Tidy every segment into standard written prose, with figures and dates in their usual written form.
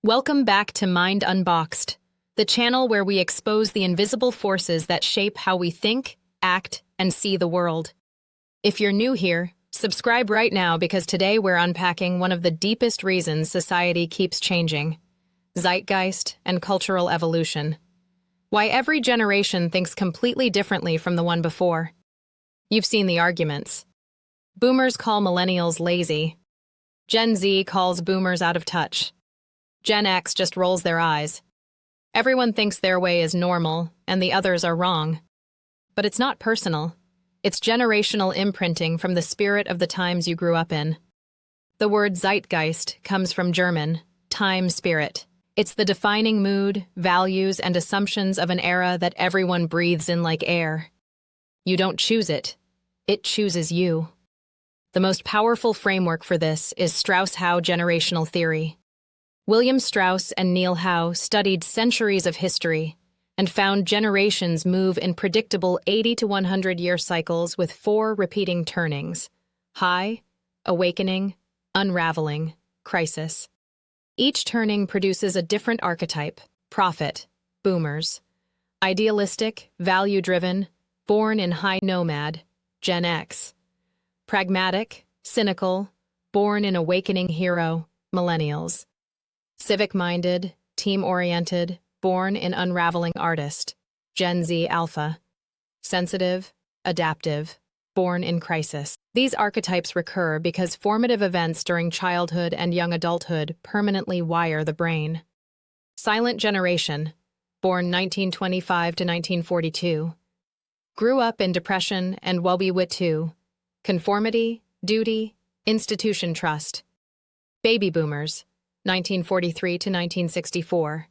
Welcome back to Mind Unboxed, the channel where we expose the invisible forces that shape how we think, act, and see the world. If you're new here, subscribe right now because today we're unpacking one of the deepest reasons society keeps changing: zeitgeist and cultural evolution. Why every generation thinks completely differently from the one before. You've seen the arguments. Boomers call millennials lazy. Gen Z calls boomers out of touch. Gen X just rolls their eyes. Everyone thinks their way is normal, and the others are wrong. But it's not personal. It's generational imprinting from the spirit of the times you grew up in. The word Zeitgeist comes from German, time spirit. It's the defining mood, values, and assumptions of an era that everyone breathes in like air. You don't choose it. It chooses you. The most powerful framework for this is Strauss-Howe generational theory. William Strauss and Neil Howe studied centuries of history and found generations move in predictable 80 to 100-year cycles with 4 repeating turnings: high, awakening, unraveling, crisis. Each turning produces a different archetype: prophet, boomers; idealistic, value-driven, born in high nomad, Gen X; pragmatic, cynical, born in awakening hero, millennials; civic-minded, team-oriented, born in unraveling artist, Gen Z alpha; sensitive, adaptive, born in crisis. These archetypes recur because formative events during childhood and young adulthood permanently wire the brain. Silent generation, born 1925 to 1942, grew up in depression and Wit conformity, duty, institution trust. Baby boomers, 1943 to 1964.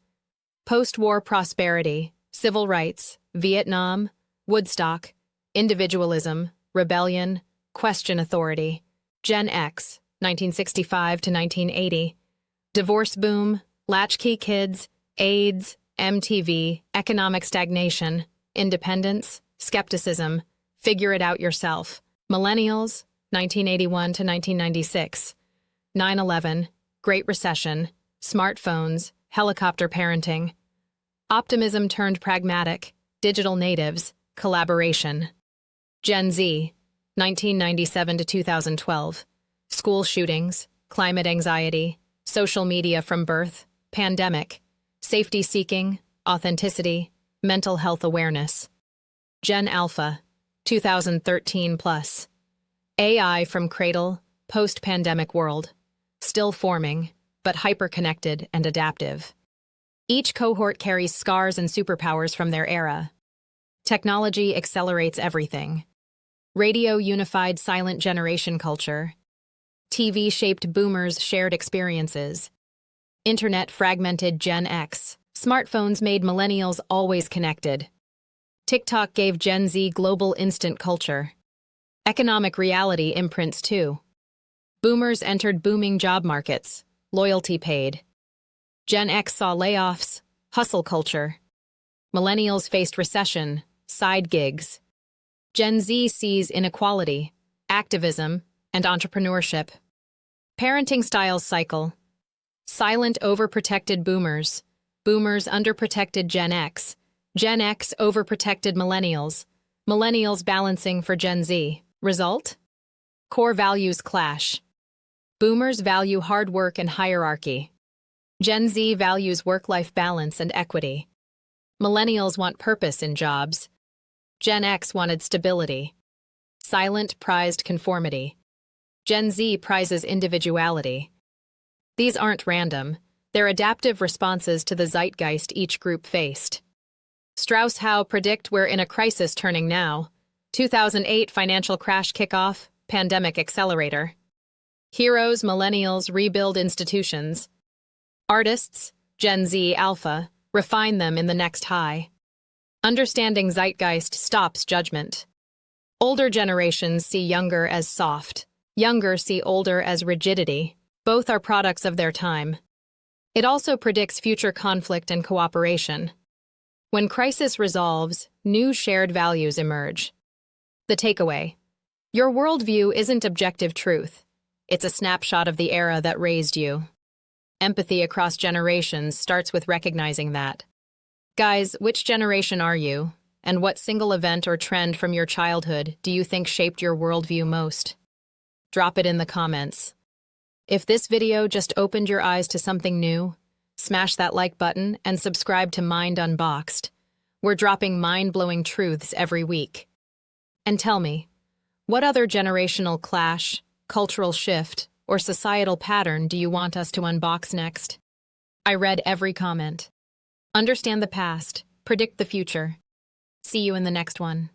Post-war prosperity, civil rights, Vietnam, Woodstock, individualism, rebellion, question authority. Gen X, 1965 to 1980. Divorce boom, latchkey kids, AIDS, MTV, economic stagnation, independence, skepticism, figure it out yourself. Millennials, 1981 to 1996. 9/11, Great Recession, smartphones, helicopter parenting. Optimism turned pragmatic, digital natives, collaboration. Gen Z, 1997 to 2012. School shootings, climate anxiety, social media from birth, pandemic, safety seeking, authenticity, mental health awareness. Gen Alpha, 2013 plus. AI from cradle, post-pandemic world. Still forming, but hyper-connected and adaptive. Each cohort carries scars and superpowers from their era. Technology accelerates everything. Radio unified silent generation culture. TV shaped boomers' shared experiences. Internet fragmented Gen X. Smartphones made millennials always connected. TikTok gave Gen Z global instant culture. Economic reality imprints too. Boomers entered booming job markets, loyalty paid. Gen X saw layoffs, hustle culture. Millennials faced recession, side gigs. Gen Z sees inequality, activism, and entrepreneurship. Parenting styles cycle. Silent overprotected boomers. Boomers underprotected Gen X. Gen X overprotected millennials. Millennials balancing for Gen Z. Result? Core values clash. Boomers value hard work and hierarchy. Gen Z values work-life balance and equity. Millennials want purpose in jobs. Gen X wanted stability. Silent prized conformity. Gen Z prizes individuality. These aren't random. They're adaptive responses to the zeitgeist each group faced. Strauss-Howe predict we're in a crisis turning now. 2008 financial crash kickoff, pandemic accelerator. Heroes, millennials rebuild institutions. Artists, Gen Z alpha, refine them in the next high. Understanding zeitgeist stops judgment. Older generations see younger as soft. Younger see older as rigidity. Both are products of their time. It also predicts future conflict and cooperation. When crisis resolves, new shared values emerge. The takeaway: your worldview isn't objective truth. It's a snapshot of the era that raised you. Empathy across generations starts with recognizing that. Guys, which generation are you? And what single event or trend from your childhood do you think shaped your worldview most? Drop it in the comments. If this video just opened your eyes to something new, smash that like button and subscribe to Mind Unboxed. We're dropping mind-blowing truths every week. And tell me, what other generational clash, cultural shift, or societal pattern do you want us to unbox next? I read every comment. Understand the past, predict the future. See you in the next one.